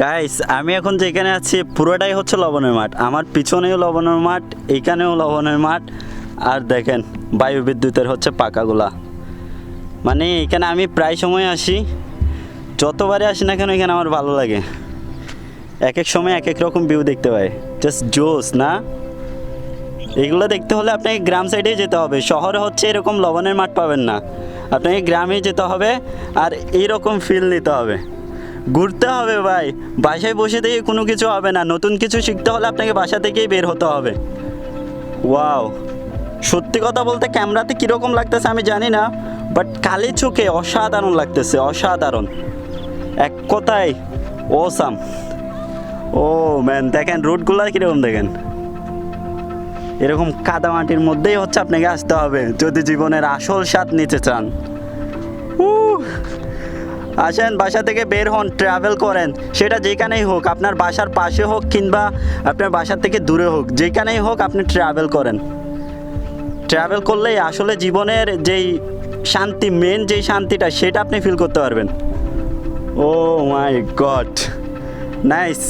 Guys আমি এখন যেখানে আছি পুরোটাই হচ্ছে লবণের মাঠ। আমার পিছনেও লবণের মাঠ, এইখানেও লবণের মাঠ। আর দেখেন বায়ু বিদ্যুতের হচ্ছে পাকাগুলা। মানে এখানে আমি প্রায় সময় আসি, যতবারে আসি না কেন এখানে আমার ভালো লাগে। এক এক সময় এক এক রকম ভিউ দেখতে পাই, জাস্ট জোস না? এগুলো দেখতে হলে আপনাকে গ্রাম সাইডেই যেতে হবে। শহরে হচ্ছে এরকম লবণের মাঠ পাবেন না, আপনাকে গ্রামে যেতে হবে আর এইরকম ফিল নিতে হবে। ঘুরতে হবে ভাই, বাসায় বসে থেকে কোনো কিছু হবে না। নতুন কিছু শিখতে হলে আপনাকে বাসা থেকেই বের হতে হবে। ওয়াও, সত্যি কথা বলতে ক্যামেরাতে কীরকম লাগতেছে আমি জানি না, বাট কালি চোখে অসাধারণ লাগতেছে, অসাধারণ। এক কথায় ওসাম। ও ম্যান, দেখেন রোডগুলো কীরকম, দেখেন এরকম কাদামাটির মধ্যেই হচ্ছে আপনাকে আসতে হবে যদি জীবনের আসল স্বাদ নিতে চান। আসেন, বাসা থেকে বের হন, ট্রাভেল করেন। সেটা যেখানেই হোক, আপনার বাসার পাশে হোক কিংবা আপনার বাসার থেকে দূরে হোক, যেখানেই হোক আপনি ট্রাভেল করেন। ট্রাভেল করলেই আসলে জীবনের যেই শান্তি, মেন যেই শান্তিটা, সেটা আপনি ফিল করতে পারবেন। ও মাই গড, নাইস।